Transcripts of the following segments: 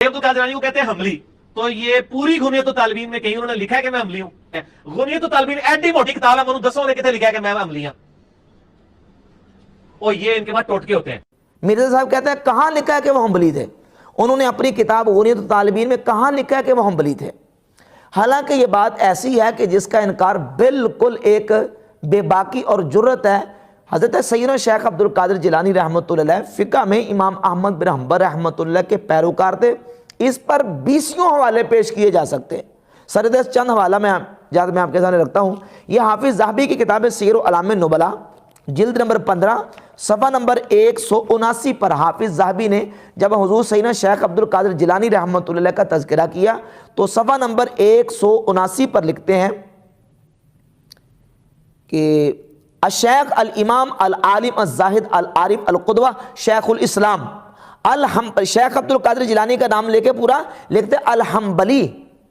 अब्दुल कादिर जिलानी को कहते हैं हमली, तो ये पूरी गुनियत तालिबीन में कहीं उन्होंने लिखा है कि मैं हमली हूं? गुनियत तालिबीन एडी मोटी किताब है, मैं दसों ने कितने लिखा है कि मैं हमली हूं, और ये इनके पास टोटके होते हैं। मिर्जा साहब कहते हैं कहां लिखा है कि वो हमली थे? उन्होंने अपनी किताब गुनियत तालिबीन में कहां लिखा है कि वो हमली थे? हालांकि ये बात ऐसी है कि जिसका इनकार बिल्कुल एक बेबाकी और जुर्रत है। हज़रत सैयदना शेख अब्दुल कादिर जिलानी रहमतुल्लाह अलैह फ़िक़्ह में इमाम अहमद बिन हंबल रहमतुल्लाह के पैरोकार थे। इस पर 20 हवाले पेश किए जा सकते हैं। सरदस चंद हवाला मैं आपके सामने रखता हूँ। यह हाफिज़ ज़हबी की किताब सीर अलाम नुबला जिल्द नंबर 15 सफ़ा नंबर 179 पर हाफिज़ ज़हबी ने जब हुज़ूर सैयदना शेख अब्दुल कादिर जिलानी रहमतुल्लाह अलैह का तज़किरा किया तो सफ़ा नंबर 179 पर लिखते हैं कि अशेख अल इमाम अल आलिम अल ज़ाहिद अल आरिफ अल क़ुदवा शेखुल इस्लाम शेख अब्दुल कादिर जिलानी का नाम लेके पूरा लिखते अल हम्बली,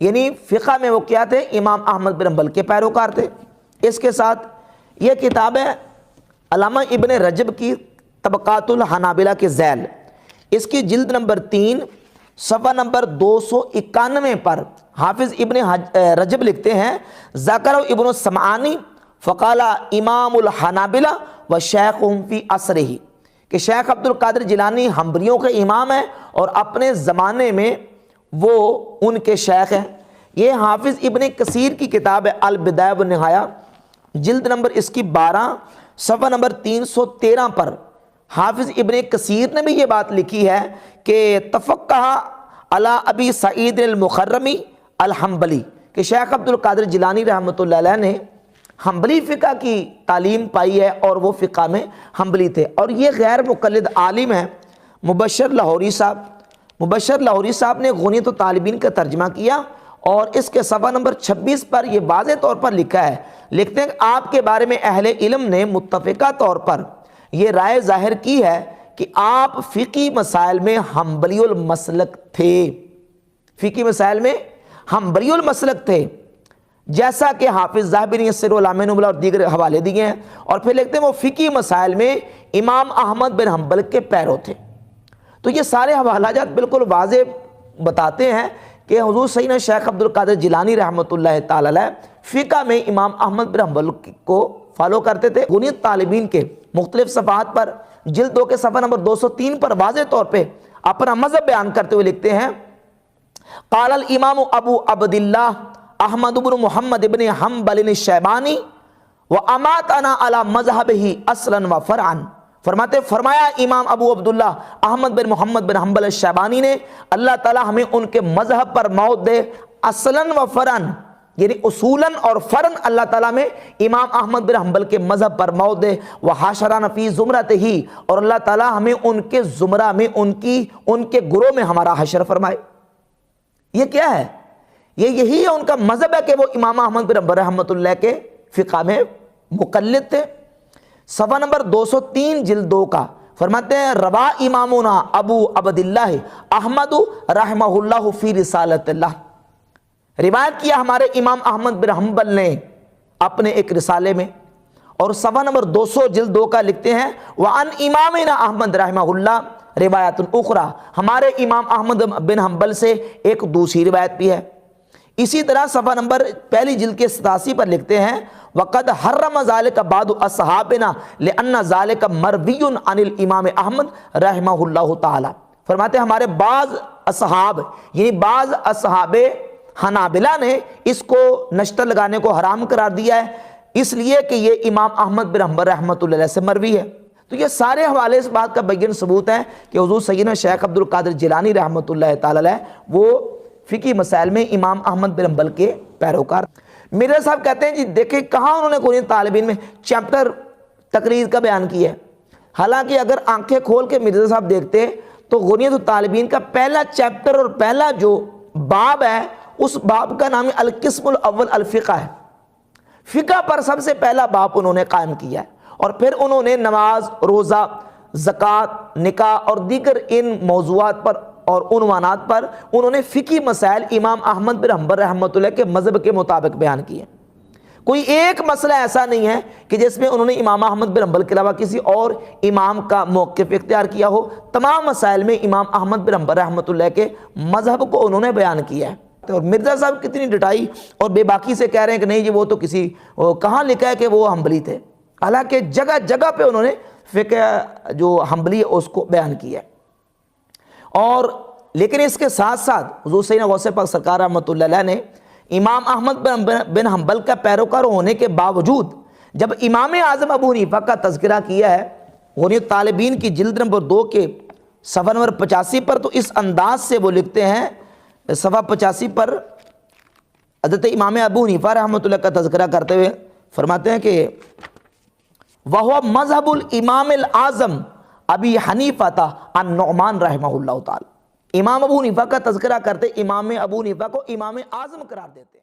यानी फ़िक़्ह में वो क्या थे? इमाम अहमद बिन हंबल के पैरोकार थे। इसके साथ ये किताब है अल्लामा इब्न रजब की तबक़ातुल हनाबिला के ज़ैल, इसकी जिल्द नंबर 3 सफ़ा नंबर 291 पर हाफिज़ इब्न रजब लिखते हैं ज़कर इब्न समानी फ़क़ाला इमामुल हनाबिला व शेख़ुहुम फ़ी असरिही, कि शेख अब्दुल कादिर जिलानी हम्बलियों के इमाम हैं और अपने ज़माने में वो उनके शेख हैं। ये हाफिज़ इब्न कसीर की किताब है अल बिदाया व निहाया, जिल्द नंबर इसकी 12 सफ़ा नंबर 313 पर हाफिज़ इब्न कसीर ने भी ये बात लिखी है कि तफ़क्क़ह अला अबी सईद अल मुखर्रमी अल हम्बली, कि शेख अब्दुल कादिर जिलानी रहमतुल्लाह अलैह ने हम्बली फ़िक़्ह की तालीम पाई है और वो फ़िक़्ह में हम्बली थे। और ये गैर मुक़ल्लिद आलिम है मुबशर लाहौरी साहब ने गुनियत तालिबीन का तर्जमा किया और इसके सफ़ा नंबर 26 पर यह वाज़ेह तौर पर लिखा है, लिखते हैं आपके बारे में अहले इल्म ने मुत्तफ़िक़ा तौर पर यह राय ज़ाहिर की है कि आप फ़िक़ी मसाइल में हम्बलियुल मसलक थे, फ़िक़ी मसाइल में हम्बलियुल मसलक थे, जैसा कि हाफिज़ ज़हबी ने सिर अलाम नुबला और दीगर हवाले दिए हैं। और फिर लिखते हैं वो फ़िक़ी मसाइल में इमाम अहमद बिन हंबल के पैरों थे। तो ये सारे हवालाजात बिल्कुल वाज़ेह बताते हैं कि हुज़ूर सैयदना शेख अब्दुल कादिर जिलानी रहमतुल्लाह ताला अलैह फ़िक़्ह में इमाम अहमद बिन हंबल को फॉलो करते थे। गुनियत तालिबीन के मुख्तलिफ सफ़ात पर जिल्द 2 के सफ़ा नंबर 203 पर वाज़ेह तौर पर अपना मज़हब बयान करते हुए लिखते हैं क़ाल इमाम अबू अब्दिल्लाह अहमद इब्न मुहम्मद इब्न हंबल शैबानी व अमातना अला मज़हबिही असलन व फ़रअन, फरमाया इमाम अबू अब्दुल्लाह अहमद बिन मोहम्मद बिन हंबल शैबानी ने अल्लाह ताला हमें उनके मज़हब पर मौत दे, असलन व फ़रअन, यानी उसूलन और फ़रअन अल्लाह ताला में इमाम अहमद बिन हंबल के मज़हब पर मौत दे, व हाशराना फ़ी ज़ुमरतिही, और अल्लाह ताला हमें उनके ज़ुमरा में उनके गुरों में हमारा हशर फरमाए। ये क्या है? ये यही है उनका मज़हब है कि वो इमाम अहमद बिन हंबल रहमतुल्लाह के फ़िक़्ह में मुक़ल्लिद थे। सफ़ा नंबर 203 जिल्द 2 का फरमाते हैं रवा इमामुना अबू अब्दिल्लाह अहमद रहमहुल्लाह फ़ी रिसालतिल्लाह, रिवायत किया हमारे इमाम अहमद बिन हंबल ने अपने एक रिसाले में। और सफ़ा नंबर 200 जिल्द 2 का लिखते हैं व अन इमामिना अहमद रहमहुल्लाह रिवायतुन उखरा, हमारे इमाम अहमद बिन हंबल से एक दूसरी रिवायत भी है। इसी तरह सफ़ा नंबर 1 जिल्द के 87 पर लिखते हैं वक़द हर्रम ज़ालिका बादु अस्हाबिना लिअन्ना ज़ालिका मरवियुन अनिल इमाम अहमद रहमहुल्लाह ताला, फरमाते हमारे बाज़ असहाब यानी बाज़ असहाबे हनाबिला ने इसको नश्तर लगाने को हराम करार दिया है, इसलिए कि ये इमाम अहमद बिन हंबल रहमतुल्लाह अलैह से मरवी है। तो ये सारे हवाले इस बात का बैन सबूत है कि हुज़ूर सैयदना शेख अब्दुल कादिर जिलानी रहमतुल्लाह ताला अलैह वो फ़िक़ी मसाइल में इमाम अहमद बिन हंबल के पैरोकार। मिर्ज़ा साहब कहते हैं जी देखिए कहाँ उन्होंने गुनियत तालिबीन में चैप्टर तकरीर का बयान किया है। हालांकि अगर आंखें खोल के मिर्ज़ा साहब देखते तो गुनियत तालिबीन का पहला चैप्टर और पहला जो बाब है उस बाब का नाम अल क़िस्मुल अव्वल अल फ़िक़्ह है। फ़िक़्ह पर सबसे पहला बाब उन्होंने कायम किया है और फिर उन्होंने नमाज, रोज़ा, ज़कात, निकाह और दीगर इन मौज़ूआत पर और उन्वानात पर उन्होंने फ़िक़ी मसाइल इमाम अहमद बिन हंबल रहमतुल्लाह के मज़हब के मुताबिक बयान किए। کوئی ایک مسئلہ ایسا نہیں ہے کہ جس میں انہوں نے امام احمد بن حنبل کے علاوہ کسی اور امام کا موقف اختیار کیا ہو. تمام مسائل میں امام احمد بن حنبل رحمۃ اللہ کے مذہب کو انہوں نے بیان کیا ہے. اور مرزا صاحب کتنی ڈٹائی اور بے باکی سے کہہ رہے ہیں کہ نہیں جی وہ تو کسی کہاں لکھا ہے کہ وہ حنبلی تھے، حالانکہ جگہ جگہ پہ انہوں نے فقہ جو حنبلی ہے اس کو بیان کیا ہے. اور لیکن اس کے ساتھ ساتھ حضور سیدنا غوث پاک سرکار رحمۃ اللہ علیہ نے امام احمد بن حنبل کا پیروکار ہونے کے باوجود جب امام اعظم ابو حنیفہ کا تذکرہ کیا ہے غنیۃ الطالبین کی جلد نمبر 2 کے صفحہ نمبر 85 پر، تو اس انداز سے وہ لکھتے ہیں صفحہ 85 پر حضرت امام ابو حنیفہ رحمۃ اللہ کا تذکرہ کرتے ہوئے فرماتے ہیں کہ وَهُوَ مذہب الامام الاعظم ابی حنیفہ النعمان رحمہ اللہ تعالی. امام ابو حنیفہ کا تذکرہ کرتے امام ابو حنیفہ کو امام اعظم قرار دیتے.